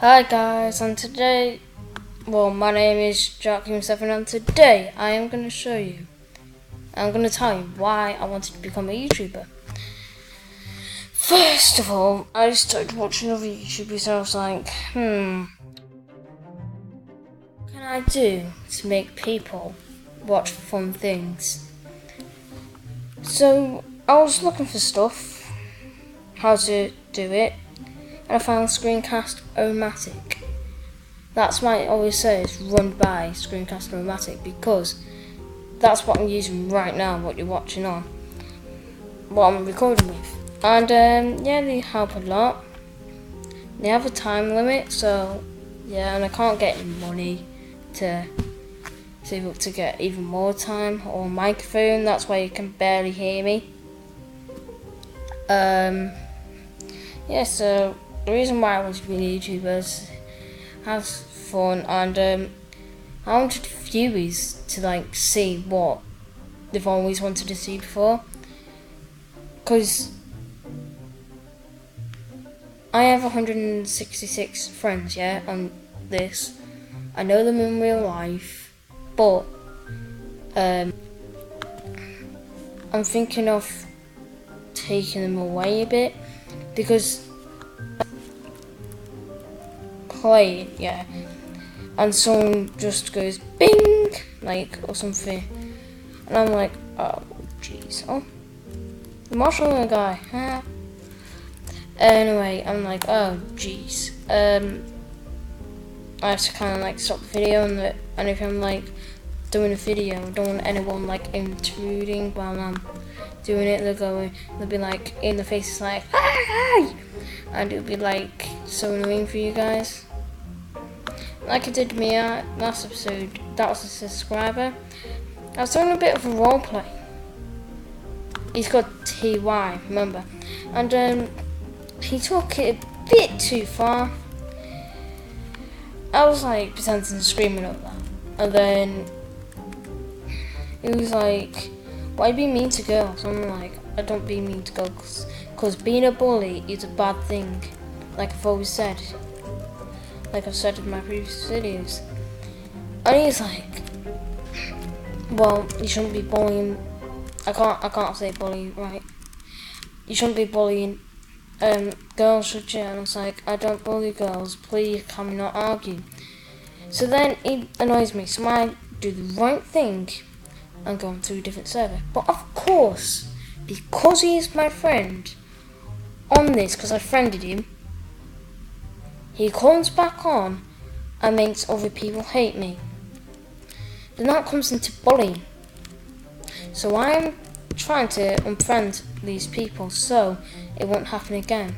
Hi guys, and today, my name is Jack7, and today I am going to show you, I'm going to tell you why I wanted to become a YouTuber. First of all, I started watching other YouTubers and I was like, what can I do to make people watch fun things? So I was looking for stuff, how to do it, and I found Screencast-O-Matic. That's why it always says run by Screencast-O-Matic, because that's what I'm using right now, what you're watching on, what I'm recording with. And yeah, they help a lot. They have a time limit, so yeah, and I can't get any money to save up to get even more time or microphone. That's why you can barely hear me. Yeah, so the reason why I wanted to be a YouTuber is have fun, and I wanted viewers to see what they've always wanted to see before, because I have 166 friends, yeah, on this. I know them in real life, but I'm thinking of taking them away a bit, because play it, yeah, and someone just goes bing, or something, and I'm like, oh jeez, oh, the marshmallow guy, huh? Anyway, I'm like, oh jeez, I have to kind of stop the video, and if I'm doing a video, I don't want anyone intruding while I'm doing it. They'll be in the face, hi, and it'll be so annoying for you guys. Like I did me last episode, that was a subscriber. I was doing a bit of a role play. He's got TY, remember, and he took it a bit too far. I was pretending to screaming at that, and then he was like, why be mean to girls? I'm like, I don't be mean to girls, because being a bully is a bad thing, like I've always said, like I've said in my previous videos. And he's like, well, you shouldn't be bullying, I can't say bully, right? You shouldn't be bullying girls, should you? And I was like, I don't bully girls, please can we not argue? So then he annoys me, so I do the right thing and go on to a different server. But of course, because he is my friend on this, because I friended him, he comes back on and makes other people hate me. Then that comes into bullying. So I'm trying to unfriend these people so it won't happen again.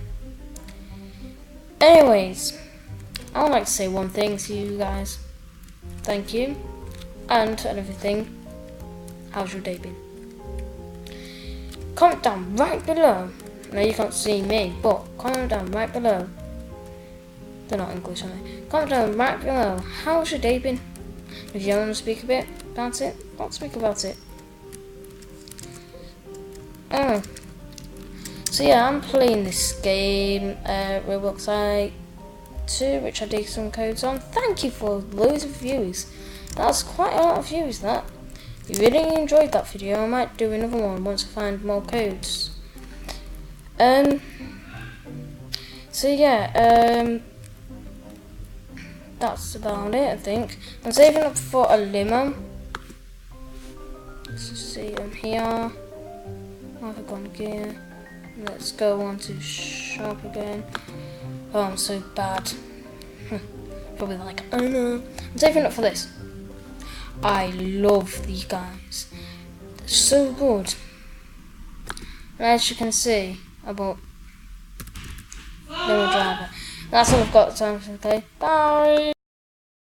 Anyways, I would like to say one thing to you guys. Thank you. And everything. How's your day been? Comment down right below. Now you can't see me, but comment down right below. They're not English, are they? Comment down right below. How's your day been? If you want to speak a bit about it, let's speak about it. So yeah, I'm playing this game, Roblox 2, which I did some codes on. Thank you for loads of views. That's quite a lot of views, that. If you really enjoyed that video, I might do another one once I find more codes. So yeah, that's about it, I think. I'm saving up for a limo. Let's see, I'm here. I've gone gear. Let's go on to shop again. Oh, I'm so bad. Probably oh no. I'm saving up for this. I love these guys. They're so good. And as you can see, I bought Limo Driver. That's all I've got time for today. Bye!